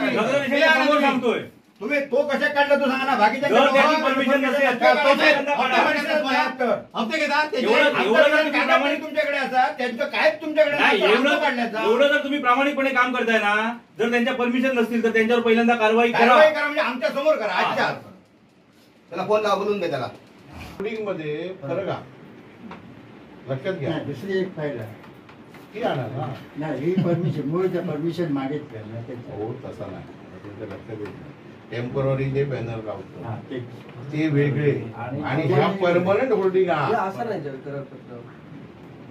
समोर सांगतोय तुम्ही तो कशा काढला तो सांगा ना. बाकीच्या परमिशन नसेल तुमच्याकडे असतात त्यांचं काय तुमच्याकडे एवढं जर तुम्ही प्रामाणिकपणे काम करताय ना, जर त्यांच्या परमिशन नसतील तर त्यांच्यावर पहिल्यांदा कारवाई करा म्हणजे आमच्या समोर करा. अच्छा त्याला फोन लावा, बोलून दे त्याला. मध्ये फरक आहे लक्षात घ्या. दुसरी एक फाईल आहे ती आणा ना. ही परमिशन मूळचं परमिशन मागितलं ना त्याचं. हो तसा नाही, तुमच्या लक्षात येत नाही. टेम्पररी जे बॅनर लावतो ते वेगळे आणि ह्या परमनंट होल्डिंग असं नाही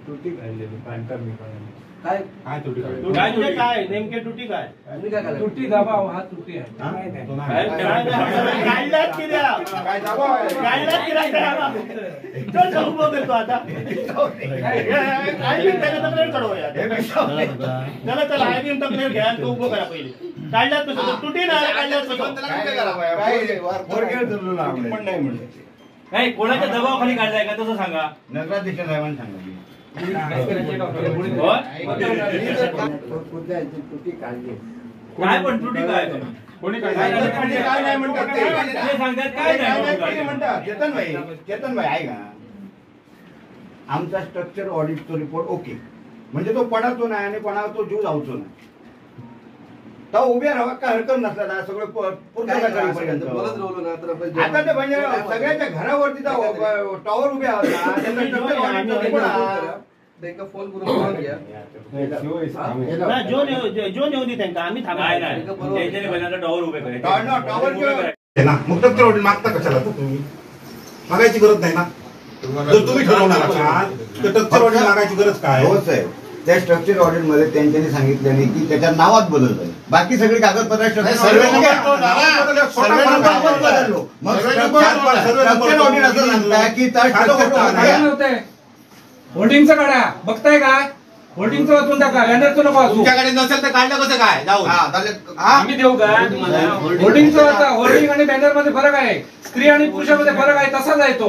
तुटी काढलेली बांधकामी काय काय तुटी काय नेमके तुटी काय तुटी दबाव हा तुटी आहे. नाही कोणाच्या दबावाखाली काढलाय का तसं सांगा. नगराध्यक्ष साहेबांनी सांगितलं तुटी काढली. काय पण त्रुटी काय कोणी काय नाही म्हणतात ते सांगतात काय नाही म्हणतात. चेतन भाई आहे का, आमचा स्ट्रक्चर ऑडिटचा रिपोर्ट ओके म्हणजे तो पडायचो नाही आणि कोणाला तो जीव जाऊचो नाही. तर उभ्या राहा काय हरकत नसला सगळं पूर्ण आता ते म्हणजे सगळ्याच्या घरावरती टॉवर उभ्या होता. फोन करून घ्या जो नेऊ दे त्यांना आम्ही थांबा टॉवर उभे करा. मुक्त रोड मागता कशाला तुम्ही मागायची गरज नाही ना. जर तुम्ही ठरवणार असाल तर स्ट्रक्चर ऑडिट मागायची गरज काय. हो साहेब, त्या स्ट्रक्चर ऑडिट मध्ये त्यांनी सांगितलेले की त्याच्या नावात बदल झाले, बाकी सगळी कागदपत्र स्ट्रक्चर ऑडिट असं सांगताय की होल्डिंगचं काढा. बघताय काय होल्डिंगचं वाचून टाका, बॅनरचं नको वाचू. तुमच्याकडे नसेल तर काढलं कसं काय जाऊ आम्ही देऊ का. होल्डिंगचं वाचा. होल्डिंग आणि बॅनर मध्ये फरक आहे, स्त्री आणि पुरुषामध्ये फरक आहे, तसाच आहे तो.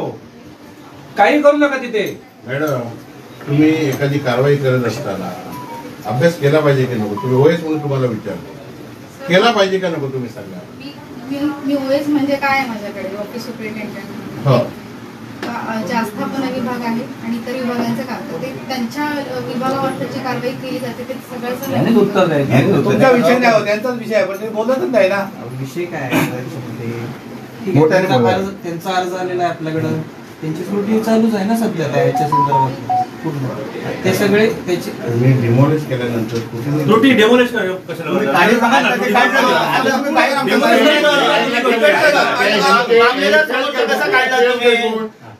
काही करू नका तिथे. मॅडम तुम्ही एखादी कारवाई करत असताना अभ्यास केला पाहिजे की नको. तुम्ही ओएस म्हणून तुम्हाला विचारतो, केला पाहिजे का नको तुम्ही सांगा. मी ओएस म्हणजे काय माझ्याकडे ऑफिस सुपरिटेंडेंट हो जास्थापना विभाग आहे आणि इतर विभागांचं काम ते त्यांच्या विभागावरची कारवाई केली जाते ते सगळ्याचं उत्तर आहे. तुमचा विषय नाही, त्यांचाच विषय आहे, पण तुम्ही बोलतच नाही ना. विषय काय त्यांचा अर्ज आलेला आहे आपल्याकडं, त्यांची त्रुटी चालूच आहे ना सध्या त्याच्या संदर्भात पूर्ण ते सगळे त्याचे. मी डिमोलिश केल्यानंतर त्रुटी डेमोलिश कशाला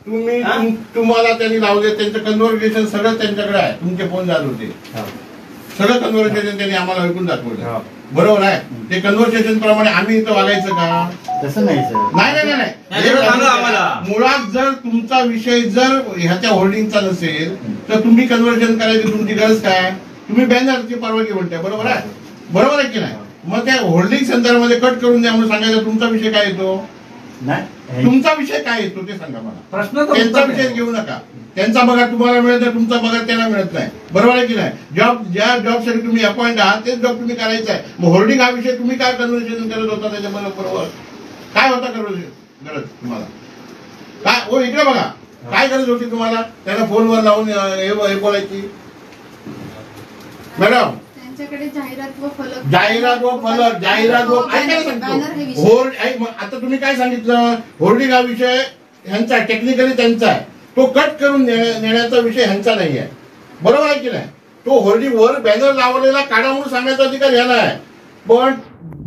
तुम्ही तुम्हाला त्यांनी लावले त्यांचं कन्व्हर्सेशन सगळं त्यांच्याकडे आहे. तुमचे फोन जात होते, सगळं कन्व्हर्सेशन त्यांनी आम्हाला ऐकून दाखवलं. बरोबर आहे. ते कन्व्हर्सेशन प्रमाणे आम्ही इथं वागायचं का. तसं नाही सर. नाही. मुळात जर तुमचा विषय जर ह्याच्या होल्डिंगचा नसेल तर तुम्ही कन्व्हर्जन करायची तुमची गरज काय. तुम्ही बॅनरची परवानगी म्हणताय, बरोबर आहे. बरोबर आहे की नाही. मग त्या होल्डिंग संदर्भामध्ये कट करून द्या म्हणून सांगायचं. तुमचा विषय काय येतो, तुमचा विषय काय येतो ते सांगा मला. प्रश्न त्यांचा विषय घेऊ नका. त्यांचा पगार तुम्हाला मिळत नाही, तुमचा पगार त्यांना मिळत नाही, बरोबर आहे की नाही. ज्या जॉबसाठी तुम्ही अपॉइंट आहात तेच जॉब तुम्ही करायचा आहे. मग होल्डिंग हा विषय तुम्ही काय कन्व्हर्सेशन करत होता त्याच्याबरोबर, काय होता गरज तुम्हाला काय. हो इकडे बघा, काय गरज होती तुम्हाला त्यांना फोनवर लावून हे बोलायची. मॅडम जाहिरात व फलक आता तुम्ही काय सांगितलं. होल्डिंग हा विषय ह्यांचा टेक्निकली त्यांचा आहे, तो कट करून नेण्याचा विषय ह्यांचा नाही आहे, बरोबर आहे की नाही. तो होल्डिंग वर बॅनर लावलेला काढा म्हणून सांगायचा अधिकार ह्याला आहे, पण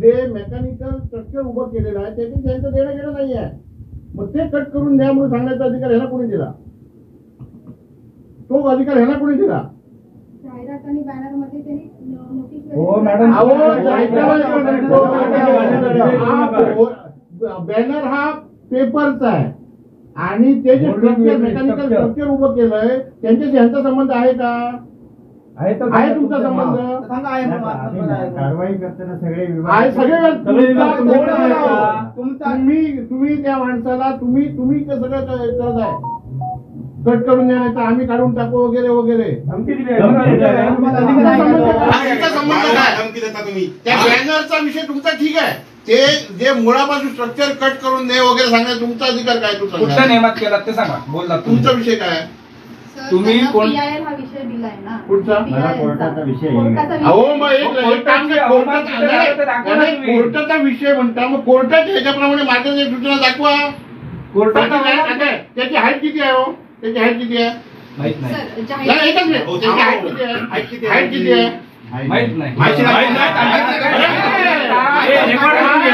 जे मेकॅनिकल स्ट्रक्चर उभं केलेलं आहे त्याची त्यांचं देणं घेणं नाही आहे. मग ते कट करून द्या म्हणून सांगायचा अधिकार ह्याला कोणी दिला. तो अधिकार ह्याला कोणी दिला. जाहिरात आणि बॅनर मध्ये त्यांनी बॅनर हा पेपरचा आहे आणि ते जे स्ट्रक्चर मेकॅनिकल स्ट्रक्चर उभं केलंय त्यांच्याशी ह्यांचा संबंध आहे का. आहे तुमचा संबंध. कारवाई करताना सगळे तुम्ही त्या माणसाला तुम्ही सगळं करत आहे. कट करून द्या नाही तर आम्ही काढून टाकू वगैरे वगैरे. धमकी दिली हा, याचा संबंध काय? धमकी देता तुम्ही. त्या बॅनरचा विषय तुमचा ठीक आहे, ते जे मुळापासून स्ट्रक्चर कट करून दे वगैरे सांगण्यात तुमचा अधिकार काय? तो कुठल्या सांगा. नियमात केला ते सांगा, बोलला तुमचा विषय काय? सर, तुम्ही त्यांना कोण- PIL हा विषय दिलाय ना. पुढचा? PIL मला चा. कोर्टाचा विषय आहे. कोर्टाचा विषय. अहो मग एक काम करा, कोर्टाचा विषय म्हणता, मग कोर्टाच्या ह्याच्याप्रमाणे मार्गदर्शक सूचना दाखवा. कोर्टाचा त्याची हाईट किती आहे हो? त्याची हाईट किती आहे? माहित नाही, सर, नाही, जाहीर एकच मिनिट. हो, त्याची थांबा. हाईट किती आहे? हाईट किती हाईट किती आहे? माहित नाही. माहिती नाही. माहित नाही. हे रेकॉर्ड करून घ्या.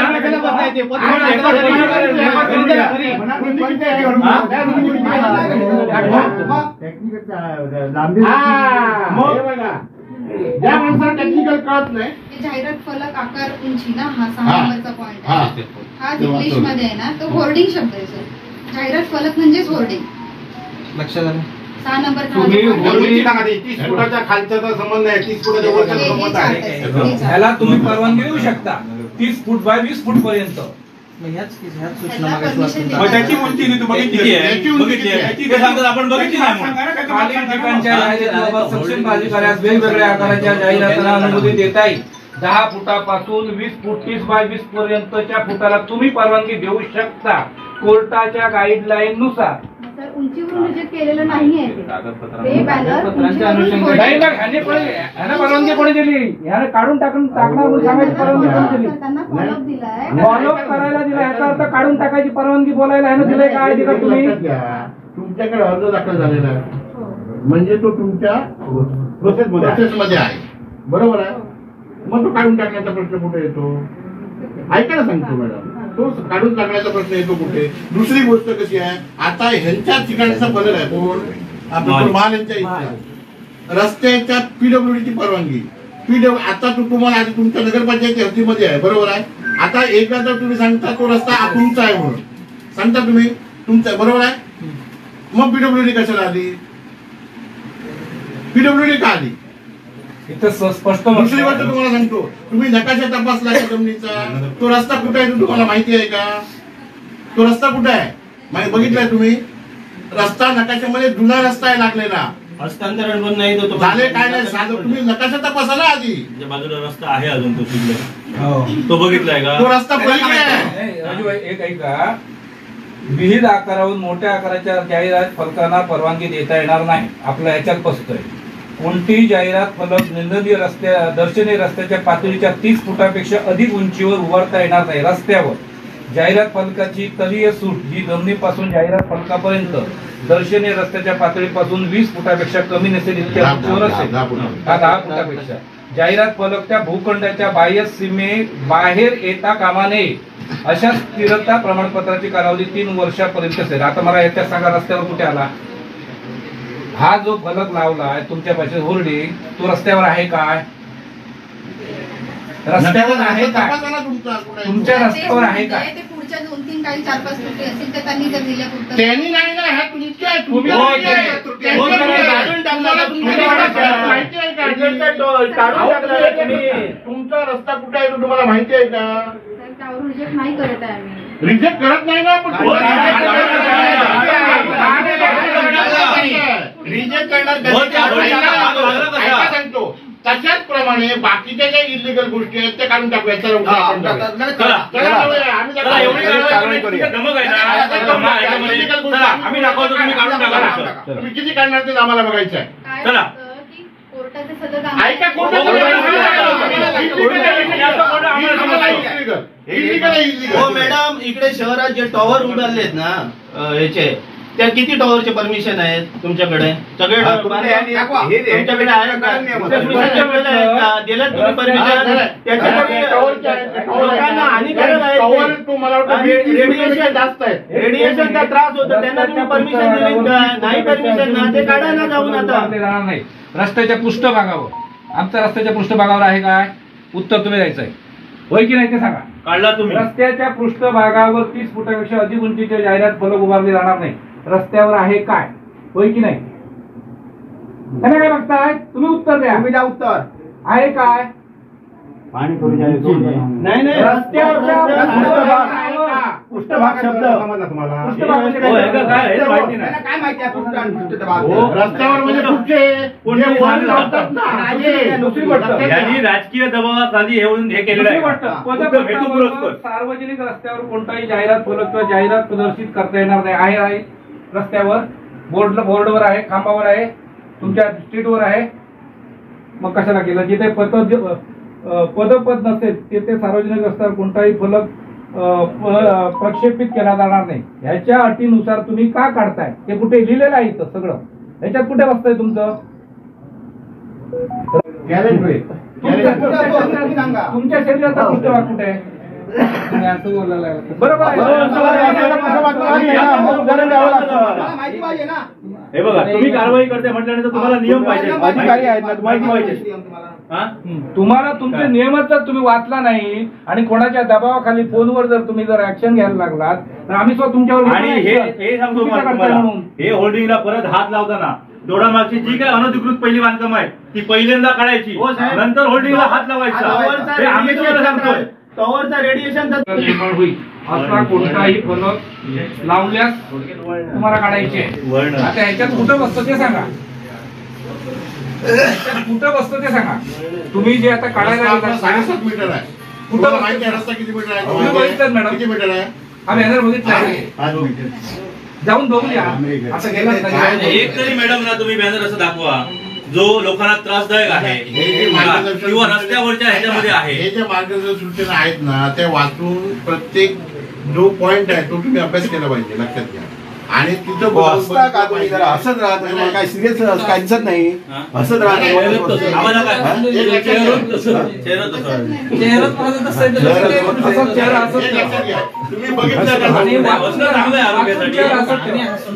ज्या माणसाला टेक्निकल कळत नाही हे जाहिरात फलक आकार उंची ना, हा 6 हा. नंबरचा पॉइंट हा. आहे. हा इंग्लिश मध्ये आहे ना, तो होर्डिंग शब्द आहे सर. जाहिरात फलक म्हणजेच होर्डिंग. लक्षात आलं. 6 नंबरचा हा तुम्ही जो point आहे. उंची सांगा ते. 30 फुटाच्या खालचा संबंध आहे, 30 फुटाच्या वरचा हे संबंध चार्ट आहे. आहे, हे चार्ट. ह्याला तुम्ही परवानगी देऊ शकता 30 फूट बाय 20 फूट पर्यंत. मग ह्याच सूचना त्याला मागायची permission वाटतं. दिली. मग त्याची उंची तुम्ही बघितली आहे, त्याची उंची बघितली आहे. किती ते सांगतात आपण बघितली नाही म्हणून. खालील ठिकाणच्या जाहिरातीबाबत सक्षम प्राधिकाऱ्यास वेगवेगळ्या आकाराच्या जाहिरातीला अनुमती देता येईल. 10 फुटापासून 20 फूट 30 बाय 20 पर्यंतच्या फुटाला तुम्ही परवानगी देऊ शकता कोर्टाच्या गाईडलाईन नुसार. सर, उंचीवरून रिजेक्ट केलेलं नाहीये ते. ते बॅनर पत्रांच्या उंचीवरून अनुषंगाने- नाही मग ह्याने परवानगी कोणी दिली? ह्याने काढून टाकणार म्हणून सांगायची परवानगी कोणी दिली? त्यांना फॉलोअप दिलाय. फॉलो करायला दिला, ह्याचा अर्थ काढून टाकायची परवानगी बोलायला ह्यानं दिलंय काय दिलं तुम्ही? लक्षात घ्या, तुमच्याकडे अर्ज दाखल झालेला आहे हो. म्हणजे तो तुमच्या प्रोसेसमध्ये आहे, बरोबर आहे. मग तो काढून टाकण्याचा प्रश्न कुठे येतो? ऐकायला सांगतो मॅडम, तो काढून टाकण्याचा प्रश्न येतो कुठे? दुसरी गोष्ट कशी आहे, आता ह्यांच्या ठिकाणचा फरक आहे. कोण? आपलं महाल यांच्या इथे रस्त्याच्या PWDची परवानगी आता तुम्हाला आधी तुमच्या नगरपंचायती हद्दीमध्ये आहे, बरोबर आहे. आता एकदा तर तुम्ही सांगता तो रस्ता तुमचा आहे म्हणून सांगता तुम्ही तुमचा, बरोबर आहे. मग PWD कशाला आली? PWD का आली? इथं स्पष्ट दुसरी गोष्ट तुम्हाला सांगतो, तुम्ही नकाशा तपासला का जमिनीचा? तो रस्ता कुठे आहे तो तुम्हाला माहिती आहे का? तो रस्ता कुठे आहे बघितलाय तुम्ही? रस्ता नकाशामध्ये जुना रस्ता आहे लागलेला. हस्तांतरण पण नाही तो झाले काय नाही साधं तुम्ही नकाशा तपासाला आधी. त्याच्या बाजूला रस्ता आहे अजून तो शिल्लक. तो बघितलाय का? तो रस्ता पलीकडे आहे. राजूभाई एक ऐका, विविध आकाराहून मोठ्या आकाराच्या जाहिरात फलकांना परवानगी देता येणार नाही. आपल्या ह्याच्यात स्पष्ट आहे. कोणतीही जाहिरात फलक निंदनीय दर्शनीय रस्त्याच्या पातळीच्या 30 फुटापेक्षा अधिक उंचीवर उभारता येणार नाही. रस्त्यावर जाहिरात फलकाची तलीय सूट जी जमिनीपासून जाहिरात फलकापर्यंत दर्शनीय रस्त्याच्या पातळीपासून 20 फुटापेक्षा कमी नसेल इतक्या उंचीवर असेल. 10 फुटापेक्षा जाहिरात फलक त्या भूखंडाच्या बाह्य सीमे बाहेर येता कामा नये. अशा स्थिरता प्रमाणपत्राची कालावधी 3 वर्षापर्यंत असेल. आता मला याच्यात सांगा, रस्त्यावर कुठे आला हा जो फलक लावलाय तुमच्या पाशी होर्डिंग, तो रस्त्यावर आहे काय? रस्त्यावर आहे काय? तुमच्या रस्त्यावर आहे काय? ते पुढच्या 2-3 काही 4-5 त्रुटी असतील तर त्यांनी जर दिल्या पुरतं त्यांनी नाही ना, ह्या तुमच्या आहे, तुमच्या हो, नाही आहे. ते- तुम्हाला काढून तुम्हाला तुमच्या रस्त्यावर माहिती आहे का? तुमचा रस्ता कुठे आहे तो तुम्हाला माहिती आहे का? तर त्यावरून रिजेक्ट नाही करत आहे आम्ही. रिजेक्ट करत नाही ना, पण रिजेक्ट करणार सांगतो. तशाच प्रमाणे बाकीच्या ज्या इलिगल गोष्टी आहेत त्या काढून टाकूया. चला उठा, आपण जाऊया. चला जाऊया. आम्ही चला, एवढी कारवाई करूया. धमक आहे ना? आम्ही दाखवतो, तुम्ही काढून टाका. तुम्ही किती काढणार ते आम्हाला बघायचं आहे. काय चला. होतं की कोर्टाचे सलग ऐका, हो मॅडम, इकडे शहरात जे टॉवर उडालेत ना याचे, त्या किती टॉवरचे परमिशन आहेत तुमच्याकडे? सगळे तुमच्याकडे आहे का? दिलेत तुम्ही परमिशन? लोकांना हानिकारक आहे, रेडिएशन जास्त आहे. रेडिएशनचा त्रास होतो, त्यांना तुम्ही परमिशन दिली का? नाही परमिशन ना, ते काढा ना जाऊन आता. राहणार नाही. रस्त्याच्या पृष्ठभागावर, आमच्या रस्त्याच्या पृष्ठभागावर आहे काय? उत्तर तुम्ही द्यायचं आहे, होय की नाही ते सांगा. काढला तुम्ही. रस्त्याच्या पृष्ठभागावर 30 फुटापेक्षा अधिक उंचीच्या जाहिरात फलक उभारले जाणार नाही. रस्त्यावर आहे काय? होय की नाही? त्यांना काय बघताय तुम्ही? उत्तर द्या. तुम्ही द्या उत्तर. आहे काय? पाणी करून नाही नाही, रस्त्यावर पृष्ठभाग शब्द समजला तुम्हाला? हो, हे का काय? हे माहिती नाही. काय माहिती आहे पृष्ठ आणि पृष्ठभाग? हो. रस्त्यावर म्हणजे कुठचे कोणते जे वर सांगा? लावतात ना, ते दुसरी गोष्ट. यांनी राजकीय दबावाखाली हे केलेलं दुसरी गोष्ट, आहे. पदपथकावर सार्वजनिक रस्त्यावर कोणताही जाहिरात फलक किंवा जाहिरात प्रदर्शित करता येणार नाही. आहे रस्त्यावर बोर्डवर आहे, खांबावर आहे, तुमच्या स्ट्रीटवर आहे. मग कशाला केलं? जिथे पदपथ नसेल तिथे सार्वजनिक रस्त्यावर कोणताही फलक प्रक्षेपित केला जाणार नाही. ह्याच्या अटीनुसार तुम्ही का काढताय ते कुठे लिहिलेलं आहे इथं सगळं. ह्याच्यात कुठे बसतंय तुमचं? तुमच्या शरीराचा पृष्ठभाग कुठे आहे? तुम्ही असं बोलायला लागला. बरोबर आहे. माहिती पाहिजे ना. हे बघा, तुम्ही कारवाई करते म्हटल्यानंतर तुम्हाला नियम पाहिजे, अधिकारी आहेत ना, माहिती पाहिजे. हा? तुम्हाला तुमचे नियमच जर तुम्ही वाचला नाही आणि कोणाच्या दबावाखाली फोनवर जर तुम्ही जर ऍक्शन घ्यायला लागलात तर आम्ही स्वतः तुमच्यावर आणि हे सांगतो तुम्हाला, हे होल्डिंगला परत हात लावताना दोडामागची जी काही अनधिकृत पहिली बांधकाम आहे ती पहिल्यांदा काढायची, हो साहेब. नंतर होल्डिंगला हात लावायचा. हे आम्ही तुम्हाला सांगतोय. टॉवरचा रेडिएशन निर्माण होईल असा कोणताही फलक लावल्यास तुम्हाला काढायचे. आता ह्याच्यात कुठं बसतं ते सांगा. ह्याच्यात कुठं बसतं ते सांगा. तुम्ही जे आता काढायला गेलात, 7.5 मीटर आहे. कुठं तुम्हाला माहिती आहे रस्ता किती मीटर तुम्ही बघितलं आहे? मॅडम? किती मीटर आहे? हा बॅनर बघितला आहे. 5 मीटर. जाऊन बघून या. असं गेलं एक तरी मॅडम ना तुम्ही बॅनर असं दाखवा जो लोकांना त्रासदायक आहे हे जे मार्गदर्शन किंवा रस्त्यावरच्या ह्याच्यामध्ये आहे. हे जे मार्गदर्शक सूचना आहेत ना ते वाचून प्रत्येक जो पॉइंट आहे तो तुम्ही अभ्यास केला पाहिजे, लक्षात घ्या. आणि तिथं असता का तुम्ही जरा हसत राहत तुम्हाला काय सिरियस काय दिसत नाही? हसत राहत आम्हाला काय चेहऱ्यात परत असं असं चेहरा असं हे लक्षात घ्या. तुम्ही बघितलं का? आणि बसणं चांगलं आहे आरोग्यासाठी. चेहरा असं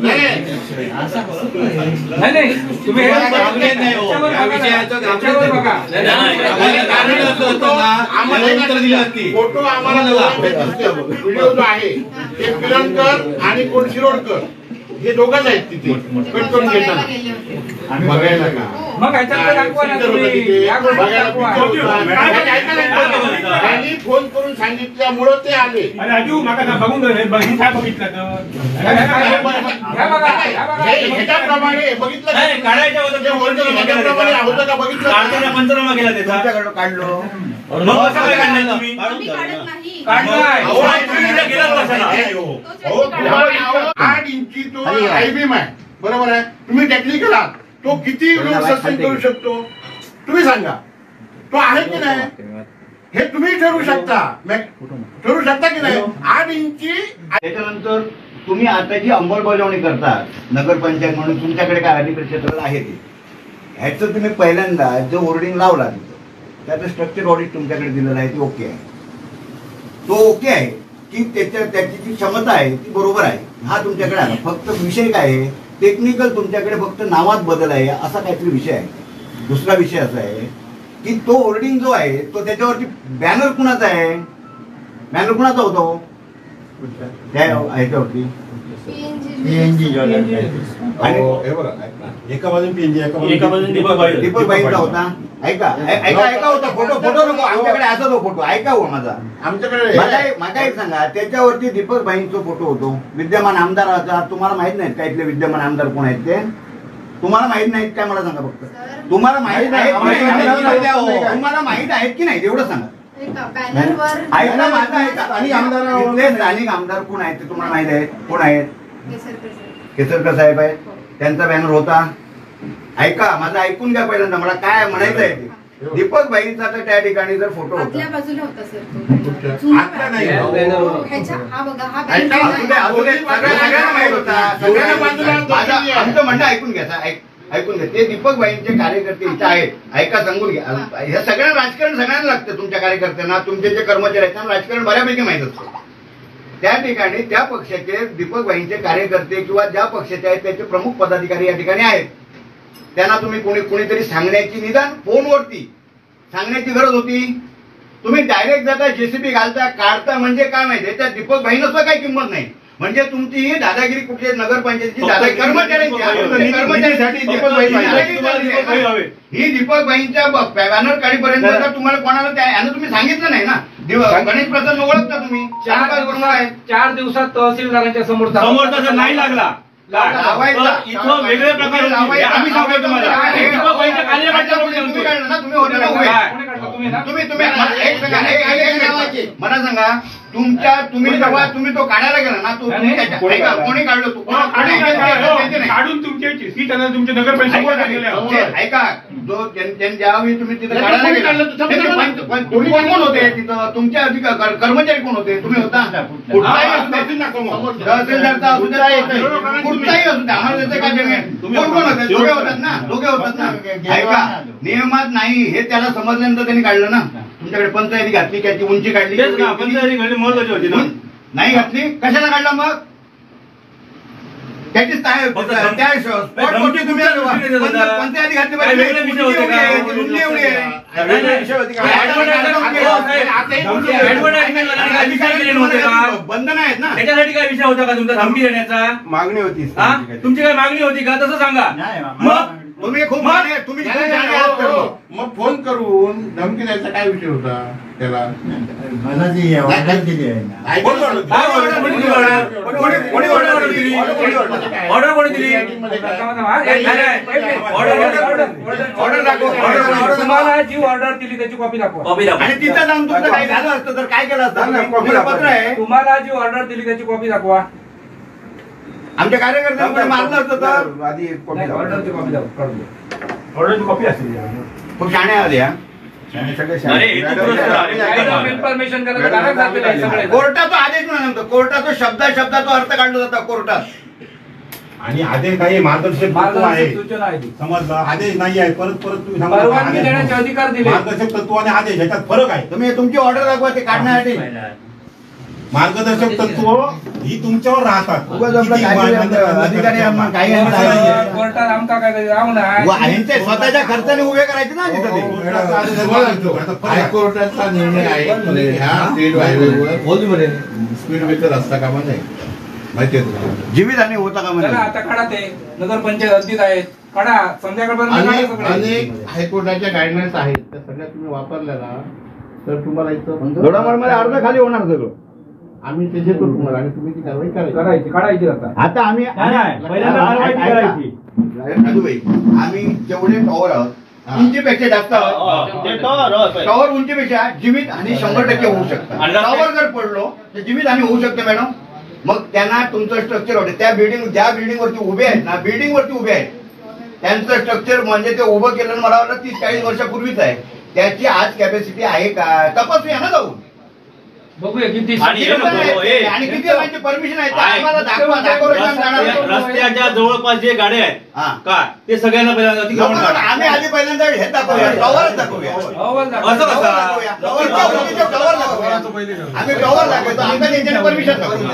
नाही. नाही नाही तुम्ही हे याच्यावर बघा. फोटो आम्हाला व्हिडिओ जो आहे ते पिलनकर आणि कोण शिरोडकर हे दोघंच आहेत तिथे कट करून घेताना बघायला का? मग ह्याच्याकडे दाखवा ना तुम्ही. या गोष्टी दाखवा. त्यांनी फोन करून सांगितल्यामुळं ते आले. राजू माका बघून बघितलं ह्या बघा, ह्या बघा. ह्याच्याप्रमाणे बघितलं का? नाही, काढायच्या अगोदर जे होतं ह्याच्याप्रमाणे होतं का बघितलं का? काढताना पंचनामा केला त्याचा. तुमच्याकडं काढलो. मग कसं काय काढलं तुम्ही? आम्ही काढत नाही. काढलाय. अहो, तुम्ही गेलात कशाला? हो, तुम्हाला 8 इंची तो हायबीम आहे, बरोबर आहे. तुम्ही टेक्निकल आहात, तो किती लोक सस्टेन करू शकतो तुम्ही सांगा. तो आहे की नाही हे तुम्ही ठरवू शकता. ठरवू शकता की नाही? 8 इंची. त्याच्यानंतर तुम्ही आता जी अंमलबजावणी करता नगरपंचायत म्हणून तुमच्याकडे काय अधिकृत क्षेत्राला आहे ते ह्याचं तुम्ही पहिल्यांदा जो होर्डिंग लावला तिथं त्याचं स्ट्रक्चर ऑडिट तुमच्याकडे दिलेलं आहे ते ओके आहे. तो ओके आहे की त्याची जी क्षमता आहे ती बरोबर आहे हा तुमच्याकडे आला. फक्त विषय काय आहे टेक्निकल तुमच्याकडे फक्त नावात बदल आहे असा काहीतरी विषय आहे. दुसरा विषय असा आहे की तो होर्डिंग जो आहे तो त्याच्यावरती बॅनर कुणाचा आहे? बॅनर कुणाचा होतो त्या ह्याच्यावरती? आणि एका बाजून पीएनजी एका बाजूने दीपक बाईंचा होता. ऐका होता फोटो नको आमच्याकडे असा तो फोटो ऐका हो माझा. आमच्याकडे माझा एक सांगा त्याच्यावरती दीपक बाईंचा फोटो होतो. विद्यमान आमदार होता. तुम्हाला माहित नाहीत का इथले विद्यमान आमदार कोण आहेत ते? तुम्हाला माहित नाहीत काय मला सांगा फक्त. तुम्हाला माहित आहेत तुम्हाला माहित आहेत की नाही एवढं सांगा. बॅनरवर ऐका माझा ऐका. आणि आमदार इथले स्थानिक आमदार कोण आहेत ते तुम्हाला माहित आहेत? कोण आहेत? केसरकर साहेब आहेत. त्यांचा बॅनर होता. ऐका माझं ऐकून घ्या पहिल्यांदा मला काय म्हणायचं आहे ते. दीपक भाईंचा तर त्या ठिकाणी जर फोटो होता आतल्या बाजूला होता सर तो. आतल्या नाही. ह्याच्या हा बघा हा ऐका, सगळ्यांना माहित होता. आमचं म्हणणं ऐकून घ्या ऐकून घ्या. ते दीपक भाईंचे कार्यकर्ते इथे आहेत. ऐका सांगून घ्या. ह्या सगळ्यांना राजकारण सगळ्यांना लागतं. तुमच्या कार्यकर्त्यांना तुमचे जे कर्मचारी आहेत त्यांना राजकारण बऱ्यापैकी माहित असतं. त्या ठिकाणी त्या पक्षाचे दीपक भाईंचे कार्यकर्ते किंवा ज्या पक्षाचे आहेत त्याचे प्रमुख पदाधिकारी या ठिकाणी आहेत. त्यांना तुम्ही कोणीतरी सांगण्याची निदान फोनवरती सांगण्याची गरज होती. तुम्ही डायरेक्ट जाता जेसीबी घालता काढता म्हणजे काय माहितीये त्या दीपक भाईंना सुद्धा काही किंमत नाही. म्हणजे तुमची ही दादागिरी कुठली नगरपंचायतीची दादागिरी कर्मचाऱ्यांसाठी दीपक भाई ही दीपक भाईंच्या बॅनर काढीपर्यंत तुम्हाला कोणाला यानं तुम्ही सांगितलं नाही ना. गणेश प्रसन्न ओळखता तुम्ही? 4 दिवसात तहसीलदारांच्या समोर समोरचा नाही लागला लावायचा. इथं वेगळे प्रकार होते. आम्ही सांगतो तुम्हाला इथं पहिल्या कार्यकर्त्या कोणी होते? तुम्ही होते ना उभे. तुम्ही मला सांगा तुम्ही जेव्हा तुम्ही तो काढायला गेला ना तो कोणी काढलो तू काढून तुमची सीट आणि तुमचे नगर परिषद ऐका जो ज्यावेळी तुम्ही तिथे काढायला गेला कोण होते तिथं तुमच्या कर्मचारी कोण होते? तुम्ही होता कुठलाही असू द्या तहसीलदारचा असू द्या कुठलाही असू द्या आम्हाला त्याचं काय जमेल. कोण होते? दोघे होतात ना ऐका नियमात नाही हे त्याला समजल्यानंतर त्यांनी काढलं ना. तुमच्याकडे पंचायती घातली त्याची उंची काढली पंचायती घातली महत्वाची होती ना. नाही घातली कशाला काढला मग? त्याची पंचायती घातली बंधन आहेत ना. त्याच्यासाठी काय विषय होता का तुमचा धमकी देण्याचा? मागणी होती. तुमची काय मागणी होती का तसं सांगा. मग तुम्ही खूप तुम्ही मग फोन करून धमकी द्यायचा काय विषय होता त्याला? मला जी ऑर्डर दिली आहे ना, ऑर्डर कोणी दिली? ऑर्डर दाखवा. तुम्हाला जी ऑर्डर दिली त्याची कॉपी दाखवा. आणि तिथं जाऊन तुमचं काही झालं असतं तर काय केलं असतं? पत्र आहे तुम्हाला जी ऑर्डर दिली त्याची कॉपी दाखवा. आमच्या कार्यकर्त्यांकडे मारलं असतं तर आधी ऑर्डरची कॉपी दाखवा. ऑर्डरची कॉपी असेल खूप शाणे आले हा. इन्फॉर्मेशन करायचं. कोर्टाचा आदेश म्हणा कोर्टाचा शब्दाचा अर्थ काढला जातो कोर्टात. आणि आदेश काही मार्गदर्शक तत्व आहे सूचना आहे. समजलं. आदेश नाही आहे परत तुम्ही परवानगी देण्याचे अधिकार दिले. मार्गदर्शक तत्व आणि आदेश याच्यात फरक आहे. तुम्ही तुमची ऑर्डर दाखवा ते काढण्यासाठी. मार्गदर्शक तत्व ही तुमच्यावर राहतात. अधिकारी कोर्टात आमका काय जाऊ ना स्वतःच्या खर्चाने उभे करायचे ना तिथं. हायकोर्टाचा निर्णय आहे ह्या स्टेट हायवेवर स्पीड ब्रेकर असता कामा नाही. माहिती आहे तुम्हाला जीवितहानी होता का म्हणजे? आता काढा ते नगरपंचायत हद्दीत आहेत काढा संध्याकाळपर्यंत. अनेक हायकोर्टाच्या गाईडलाईन्स आहेत त्या सगळ्या तुम्ही वापरल्या ना तर तुम्हाला इथं दोडामाळमध्ये अर्ध खाली होणार सगळं. आम्ही ते देतो तुम्हाला आणि तुम्ही ती कारवाई करायची काढायची आता आम्ही आम्ही जेवढे टॉवर आहोत उंचीपेक्षा जास्त टॉवर उंचीपेक्षा जीवित आणि 100% होऊ शकतं. टॉवर जर पडलो तर जीवित हानी होऊ शकते मॅडम. मग त्यांना तुमचं स्ट्रक्चर होते त्या ज्या बिल्डिंग वरती उभे आहेत ना बिल्डिंग वरती उभे आहेत त्यांचं स्ट्रक्चर म्हणजे ते उभं केलं मला वाटतं 30-40 वर्षापूर्वीच आहे. त्याची आज कॅपॅसिटी आहे का तपासूया ना जाऊन. बघूया किती आणि किती लोकांची परमिशन आहे आम्हाला दाखवा. रस्त्याच्या जवळपास जे गाड्या आहेत का ते सगळ्यांना पहिल्यांदा अतिक्रमण करा. आम्ही आधी पहिल्यांदा हे दाखवूया टॉवरच दाखवूया. असं कसं आम्ही टॉवर दाखवतो आमच्या त्यांच्याने परमिशन दाखवतो.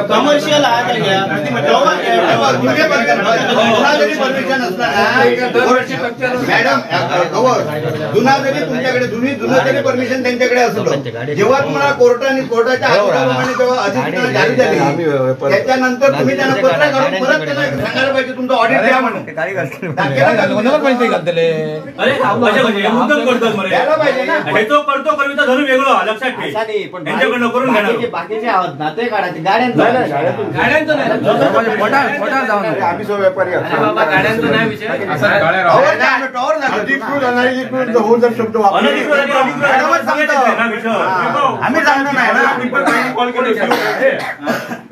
कमर्शियल परमिशन मॅडम जुना जरी तुमच्याकडे जुनं जरी परमिशन त्यांच्याकडे असलं जेव्हा तुम्हाला कोर्टाच्या आदेशाप्रमाणे जेव्हा अधिसूचना जारी झाली त्याच्यानंतर तुम्ही त्यांना पत्र काढून परत त्यांना सांगायला पाहिजे तुमचं ऑडिट द्या म्हणून. द्यायला पाहिजे ना. करतो कविता धरून वेगळं लक्षात ठेव. त्यांच्याकडनं करून घेणार बाकीचे आहोत ना ते काढायचे गाड्यांचं आम्ही सो व्यापारी गाड्यांचं नाही विषय. आम्ही सांगतो नाही ना.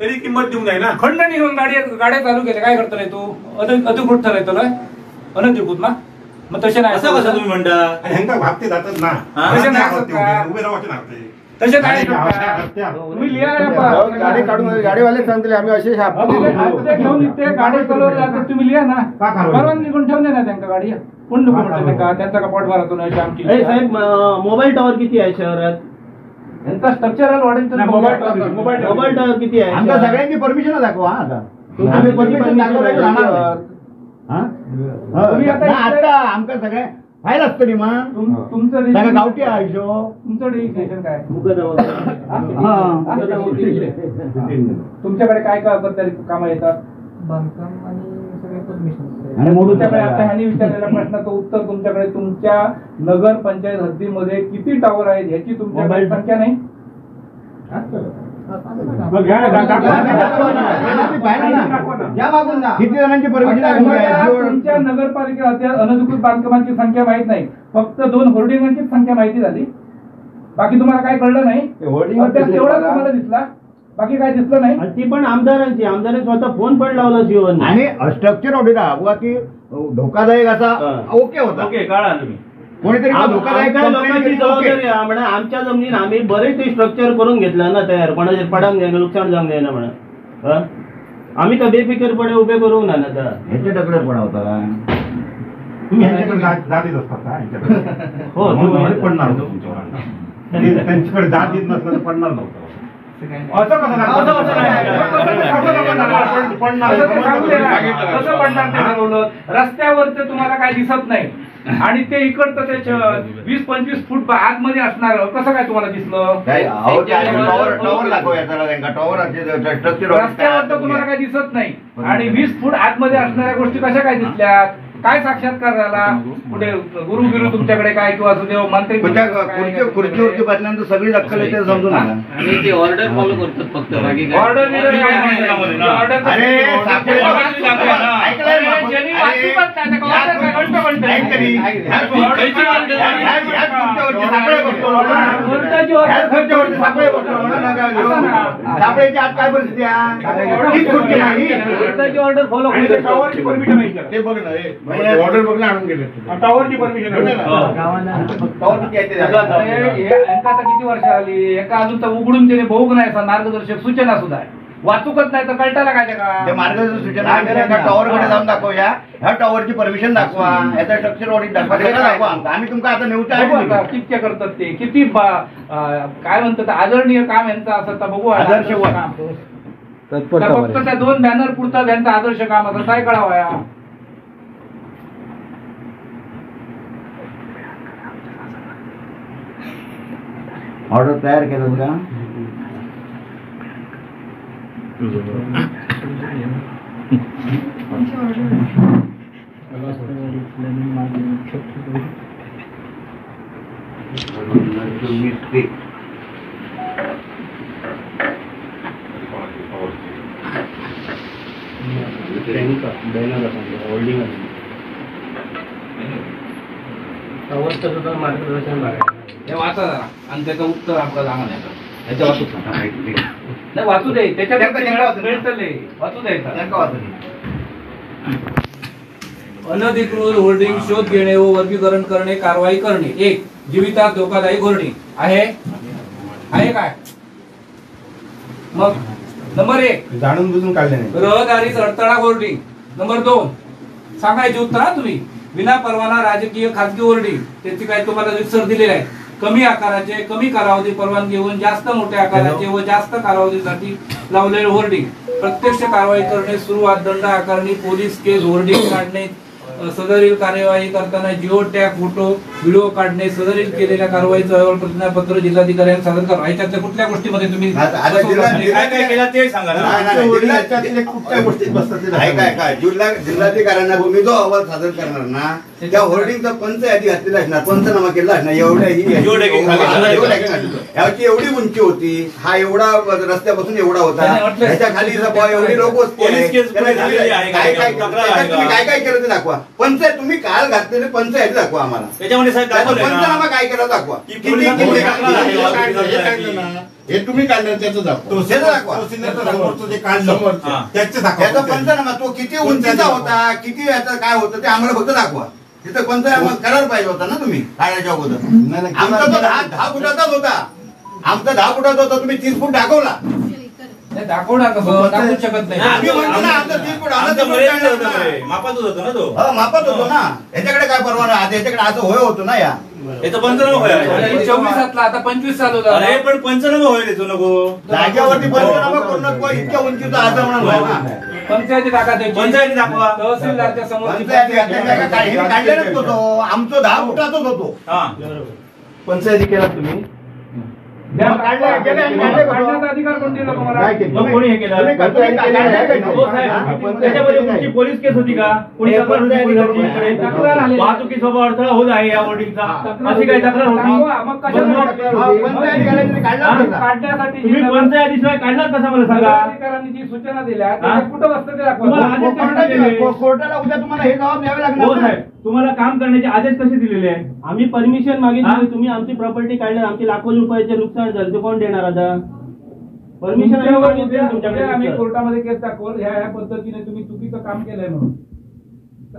तरी किंमत देऊन नाही ना. खंडणी घेऊन गाड्या चालू केल्या काय करतो नाही तू अधिकृत ठरवतो अनधिकृत ना मग तसे नाही. असं कसं तुम्ही म्हणता? ह्यांका भागते जातात ना तसे नाही असत का? उभे राहायचे लागते. तसे नाही तुम्ही लिहा गाडी काढून गाडीवाले सांगतील आम्ही असे घेऊन निघते गाडी चालवली तुम्ही लिहा ना परवानगी घेऊन ठेवले ना त्यांना गाडी कोण डॉक्युमेंट का त्यांचा कपाट भरतो ना आमची. साहेब मोबाईल टॉवर किती आहे शहरात? यांचा स्ट्रक्चरल वाढेल मोबाईल टॉवर किती आहे? आमच्या सगळ्यांची परमिशन दाखवा. आम्ही परमिशन आता आमच्या सगळ्या फाईल असतो मग तुमचं गावठी आयुष्य तुमचं रजिस्ट्रेशन काय तुमच्याकडे काय काय काम येतात? बांधकाम आणि सगळे आणि तुमच्याकडे आता ह्यांनी विचारलेल्या प्रश्नाचं उत्तर तुमच्याकडे तुमच्या नगर पंचायत हद्दीमध्ये किती टॉवर आहेत ह्याची तुमच्याकडे संख्या नाही. किती जणांची तुमच्या नगरपालिका अनधिकृत बांधकामांची संख्या माहित नाही, फक्त 2 होर्डिंगांची संख्या माहिती झाली. बाकी तुम्हाला काय कळलं नाही. तेवढा तुम्हाला दिसला, बाकी काय दिसलं नाही. ती पण आमदारांनी स्वतः फोन पण लावला जीवन आणि स्ट्रक्चर ऑडिट हवा की धोकादायक असा ओके होता. ओके कळा तुम्ही कोणीतरी धोकादायक लोकांची जबाबदारी आहे म्हणा. आमच्या जमिनीत आम्ही बरेच ते स्ट्रक्चर करून घेतलं ना तयार, कोणाचे पडांग द्यायला नुकसान जाऊन द्यायला म्हणा. आम्ही का बेफिकरपणे उभे करू ना आता ह्याच्या दगडात पण होता. तुम्ही यांच्याकडे जातीत असतात का यांच्याकडे? हो, म्हणून पडणार होतं तुमच्यावर. त्यांच्याकडे जात येत नसलं तर पडणार नव्हतं. असं कसं पडणार ते ठरवलं. रस्त्यावरचं तुम्हाला काय दिसत नाही आणि ते इकडचं ते 20-25 फूट आतमध्ये असणार कसं काय तुम्हाला दिसलं. रस्त्यावरचं तुम्हाला काय दिसत नाही आणि 20 फूट आतमध्ये असणाऱ्या गोष्टी कशा काय दिसल्या. काय साक्षात्कार झाला कुठे गुरु बिरू तुमच्याकडे काय किंवा देव मंत्री खुर्चीवरती बसल्यानंतर सगळी दखल येते समजून आला. आणि ते ऑर्डर फॉलो करतात फक्त ऑर्डर काय परिस्थिती ऑर्डर फॉलो ते बघ ना, ऑर्डर बघ ना, आणून गेले टॉवरची परमिशन आता किती वर्ष आली. एका अजून तर उघडून त्याने बघू नाही मार्गदर्शक सूचना सुद्धा आहे, वाचूकच नाही तर कळताला काय का मार्गदर्शक सूचना. टॉवरकडे जाऊन दाखवूया, ह्या टॉवरची परमिशन दाखवा, याचा स्ट्रक्चर ऑडिट दाखवा. आम्ही तुमका आता नेऊच्या किती करतात ते किती काय म्हणतात आदरणीय काम यांचं असं तर बघू. आदर्श फक्त त्या 2 बॅनर पुरता त्यांचं आदर्श काम असं काय कळावया. ऑर्डर तयार केलं का. मार्गदर्शन हे वाचा आणि त्याचं उत्तर आपल्याला सांगा. नाही वाचू दे, त्याच्यात वाचू द्यायचा. अनधिकृत होर्डिंग शोध घेणे व वर्गीकरण करणे, कारवाई करणे. 1. जीवितात धोकादायक होर्डिंग आहे काय. मग नंबर 1 जाणून बुजून काढले नाही. रहदारी अडथळा होर्डिंग. नंबर 2 सांगायचे उत्तर हा तुम्ही. विना परवाना राजकीय खासगी होर्डिंग, त्याची काय तुम्हाला रितसर दिलेले आहे. कमी आकाराचे, कमी कालावधी परवानगी घेऊन जास्त मोठ्या आकाराचे व जास्त कालावधीसाठी लावलेले होर्डिंग. प्रत्यक्ष कारवाई करणे, सुरुवात दंड आकारणी, पोलीस केस, होर्डिंग काढणे, सदरील कार्यवाही करताना जिओ टॅग, फोटो, व्हिडिओ काढणे, सदरील केलेल्या कारवाईचं अहवाल प्रतिज्ञापत्र जिल्हाधिकाऱ्यांना सादर करा. ह्याच्यातल्या कुठल्या गोष्टीमध्ये तुम्ही काय काय केलं ते सांगा. जिल्हाधिकाऱ्यांना तुम्ही जो अहवाल सादर करणार ना त्या होर्डिंगचा पंच यादी घातलेला असणार, पंचनामा केला असणार. याची एवढी उंची होती, हा एवढा रस्त्यापासून एवढा होता, ह्याच्या खाली एवढी लोक काय काय केलं ते दाखवा. पंच तुम्ही काल घातलेले पंच यादी दाखवा आम्हाला. त्याच्यामध्ये पंचनामा काय केला दाखवा. हे तुम्ही काढलं त्याचं दाखवा. त्याचा पंचनामा तो किती उंचीचा होता, किती याचा काय होतं ते आम्हाला फक्त दाखवा. तिथं पंचनामा करायला पाहिजे होता ना तुम्ही काढायच्या अगोदर. आमचा तो 10 फुटाचाच होता. आमचा 10 फुटाचा होता, तुम्ही 30 फूट दाखवला. दाखवणार दाखवू शकत नाही. आम्ही म्हणतो ना आमचा 30 फूट मापातच होतो ना तो. मापत होतो ना. याच्याकडे काय परवाना, याच्याकडे असं होय होतो ना. या याचा पंचनामा होईल. 24 आता 25 चालू होता. अरे पण पंचनामा होईल याचं नको. जागेवरती पंचनामा करू नको. इतक्या उंचीचा आचरण व्हाय ना. पंचायती पंचायती दाखवा. तहसीलदारच्या समोर काढलेलाच होतो. आमचं 10 फुटाचाच होतो. हा पंचायती केला तुम्ही. काढण्याचा अधिकार कोण दिला तुम्हाला? मग कोणी हे केलं? हो साहेब, त्याच्यामध्ये तुमची पोलीस केस होती का? कोणी तक्रार होती पोलिसांकडे? वाहतुकीसोबत अडथळा होत आहे या होर्डिंगचा, अशी काही तक्रार होती? मग काढण्यासाठी तुम्ही पंचायतीशिवाय काढलात कसा मला सांगा? अधिकाऱ्यांनी जी सूचना दिल्या त्या कुठं वाजता ते तुम्हाला दाखवा. आदेश कसे दिलेले? कोर्टाला उद्या तुम्हाला हे जबाब द्यावे हो लागणार. साहेब, तुम्हाला काम करण्याचे आदेश कसे दिलेले आहे? आम्ही परमिशन मागितली, हा? तुम्ही आमची प्रॉपर्टी काढली, आमची लाखो रुपयाचे नुकसान झालं, ते कोण देणार आता? परमिशन तुमच्यावर आम्ही उद्या तुमच्याकडे आम्ही कोर्टामध्ये केस दाखवल ह्या पद्धतीने तुम्ही चुकीचं काम केलंय म्हणून.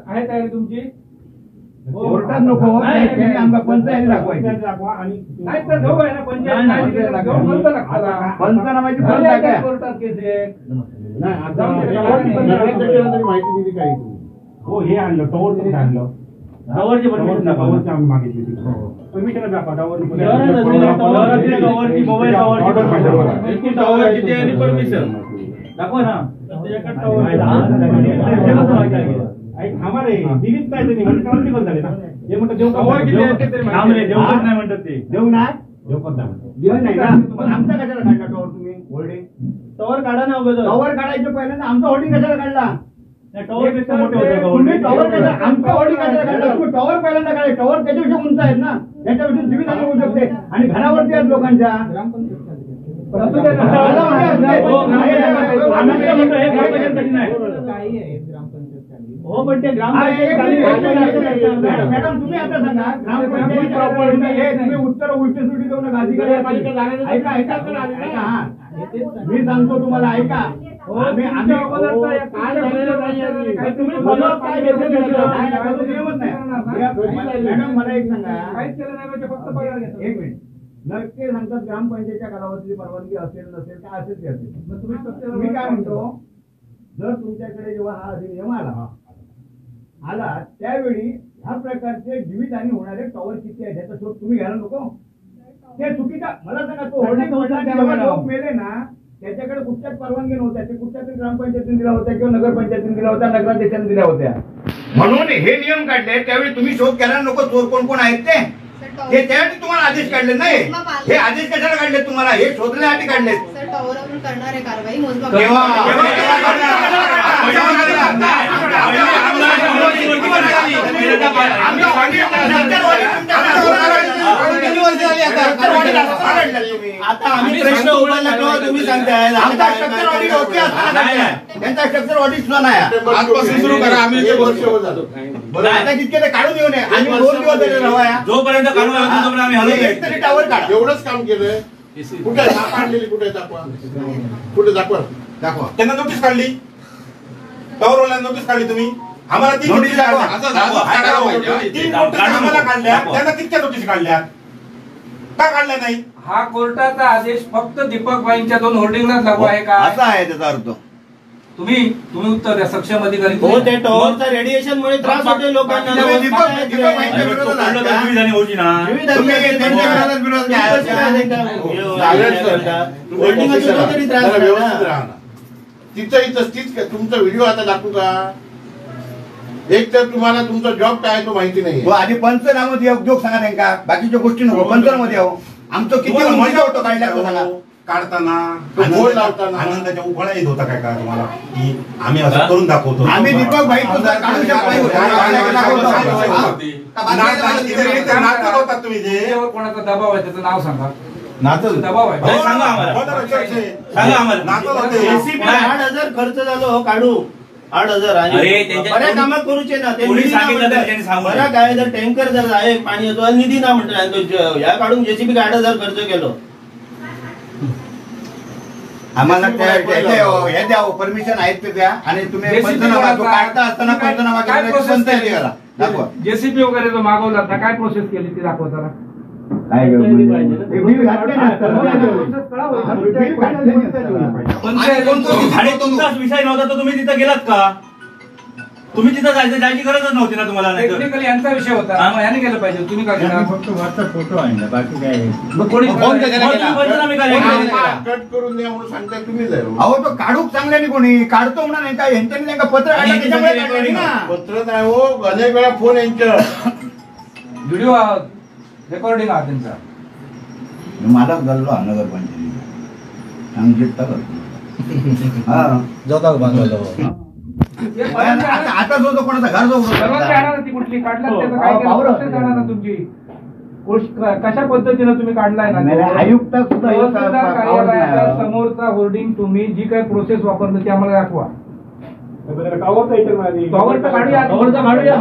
आहे तयारी तुमची? कोर्टात नको, त्यांनी आमका पंचायती दाखवायची. नाही तर घेऊ आहे ना पंचायत नाही दिली तर घेऊन पंच लागतात. पंचनामाची झाली फरक आहे काय? का कोर्टात केस आहे? माहिती दिली काय हो हे आणलं टॉवर तुम्ही आणलं टॉवरची परमिशन दाखवा. टॉवरची आम्ही मागितली ती परमिशन दाखवा टॉवरची टॉवरची मोबाईल टॉवरची टॉवर किती आहे आणि परमिशन दाखवा ना. थांबा रे दिलीच नाही त्यांनी म्हणजे क्रांती पण झाले ना हे म्हणतात देऊ टॉवर किती आहे ते तरी थांब रे, देऊच नाही म्हणतात ते. देऊ ना देऊ पण नाही दिलं नाही ना. आमचा कशाला काढला टॉवर तुम्ही होल्डिंग? टॉवर काढा ना अगोदर. टॉवर काढायचं पहिल्यांदा आमचा होल्डिंग कशाला काढला? टॉवर पेक्षा मोठे होते का तुम्ही होल्डिंग? टॉवर कशाला आमचा होल्डिंग कशाला काढला? तुम्ही टॉवर पहिल्यांदा काढले. टॉवर त्याच्यापेक्षा उंच आहेत ना, त्याच्यापेक्षा जीवितहानी होऊ शकते आणि घरावरती आहेत लोकांच्या. आम्ही काय म्हणतो, हे ग्रामपंचायतीसाठी नाही. हो पण ते मॅडम तुम्ही आता सांगा ग्रामपंचायत प्रॉपर्टी हे तुम्ही उत्तर उलटी सुटी देऊ नका. अधिकारी ऐका ऐका ऐका हा मी सांगतो तुम्हाला ऐका. आम्ही तुम्ही follow up काय घेतलं नियमच नाही. मॅडम मला एक सांगा, काहीच केलं नाही म्हणजे फक्त पगार घेतो. एक मिनिट नक्की सांगतात ग्रामपंचायतच्या कालावधीची परवानगी असेल नसेल काय असेल ते असेल. मग तुम्ही फक्त मी काय म्हणतो, जर तुमच्याकडे जेव्हा हा अधिनियम आला त्यावेळी ह्या प्रकारचे जीवितहानी होणारे टॉवर किती आहे त्याचा शोध तुम्ही घ्यायला नको. ते चुकीचा मला सांगा, तो होल्डिंग जेव्हा लोक मेले ना त्याच्याकडे कुठच्याच परवानगी नव्हत्या, ते कुठच्या तरी ग्रामपंचायतीने दिल्या होत्या किंवा नगरपंचायतीने दिल्या होत्या, नगराध्यक्षांनी दिल्या होत्या. म्हणून हे नियम काढले त्यावेळी तुम्ही शोध घ्यायला नको चोर कोण कोण आहेत ते त्यासाठी तुम्हाला आदेश काढले नाही. हे आदेश कशाला काढले तुम्हाला? हे शोधण्यासाठी काढले. सर टॉवरवरून करणारे कारवाई मोजमाप आता आम्ही प्रश्न उघडला तेव्हा तुम्ही सांगताय आमचा स्ट्रक्चर ऑडिट ओके असताना त्यांचा स्ट्रक्चर ऑडिट सुद्धा नाही. आजपासून सुरू करा. आम्ही ते वर्ष होत जातो. आता तितके ते काढून येऊ नये. आम्ही 2 दिवस तरी रहाया. जोपर्यंत काढून तोपर्यंत आम्ही हलवू एक तरी टावर काढा. एवढंच काम केलंय. कुठे आहे? काढलेली कुठे आहे? दाखवा. कुठे दाखवा. दाखवा. त्यांना नोटीस काढली, टॉवरवाल्यांना नोटीस काढली तुम्ही. आम्हाला 3 नोटीस काढल्या. असं झालं. 3 नोटीस आम्हाला काढल्या. त्यांना कितक्या नोटीस काढल्या? का काढल्या नाही? हा कोर्टाचा आदेश फक्त दीपक भाईंच्या 2 होर्डिंगलाच लागू आहे का? असा आहे त्याचा अर्थ. तुम्ही उत्तर द्या. सक्षम अधिकारी हो ते टॉवरचा रेडिएशन मुळे त्रास होते लोकांना. दीपक भाईंच्या विरोधात आहात का? जीवितहानी होती ना. तुम्ही त्यांच्या विरोधात विरोध घ्या. व्यवस्थित राहा. तिचं इथं तीच तुमचा व्हिडिओ आता दाखवू का? एक तर तुम्हाला तुमचा जॉब काय तो माहिती नाही. आधी पंचनामध्ये उद्योग सांगा त्यांना, बाकीच्या गोष्टी नको. पंचनामध्ये आहो आमचं किती मजा होतो काढल्या तो सांगा. काढताना बोल लावताना आनंदाच्या उफाळा येत होता काय का तुम्हाला की आम्ही असं करून दाखवतो? आम्ही दीपक भाई सुद्धा काढू नाचत होता तुम्ही जे त्याच्यावर कोणाचा दबाव आहे त्याचं नाव सांगा. नाचत दबाव आहे. नाही, सांगा आम्हाला. सांगा आम्हाला. नाचत होते. 8,000 खर्च झालो काढू 8,000 अरे, आणि त्यांच्या- बऱ्या कामात करूचे ना ते कोणी निधी ना सांगितलं तर म्हणतात. त्यांनी सांगू बऱ्या काय जर टँकर जर आहे पाणी येतो आणि निधी ना म्हणतात या काढून जेसीबी 8,000 खर्च केलो. आम्हाला हे द्या परमिशन आहेत ते द्या आणि तुम्ही JCB पंचनामा तो काढता असताना पंचनामा काय केला प्रोसेस पंचायती करा. दाखवा. जेसीबी वगैरे जो मागवला होता काय प्रोसेस केली ती दाखवा जरा. काय पाहिजे ना. ते बिल घातले ना प्रोसेस कळावं. बिल घातले आणि तुमचाच विषय नव्हता तर तुम्ही तिथं गेलात का? तुम्ही तिथं जायची गरजच नव्हती ना तुम्हाला. नाही तर टेक्निकली यांचा विषय होता. मग याने गेलं पाहिजे. तुम्ही काय केलं? फक्त वरचा फोटो आणला बाकी काय मग कोणी पंचनामे काय कट करून द्या म्हणून सांगताय तुम्ही जाईल. अहो तो काढूक चांगल्याने कोणी काढतो म्हणा नाही काय यांच्यानी नाही का पत्र काढलं त्याच्यामुळे काढलं ना. पत्र नाही हो, अनेक वेळा फोन यांच्या व्हिडिओ रेकॉर्डिंग आहे त्यांचा. मालक झालो नगरपंचायती सांगितलं तर हा आता जो तो कोणाचा घर जो सर्वांची येणार ती कुठली काढला त्याचं काय केलं? process येणार ना तुमची कशा पद्धतीने तुम्ही काढलाय ना आयुक्त सुद्धा तहसीलदार कार्यालयाच्या समोरचा होर्डिंग तुम्ही जी काही प्रोसेस वापरली ती आम्हाला दाखवा. टॉवर तर काढूया टॉवरचा काढूया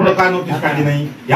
का नोटीस काढली नाही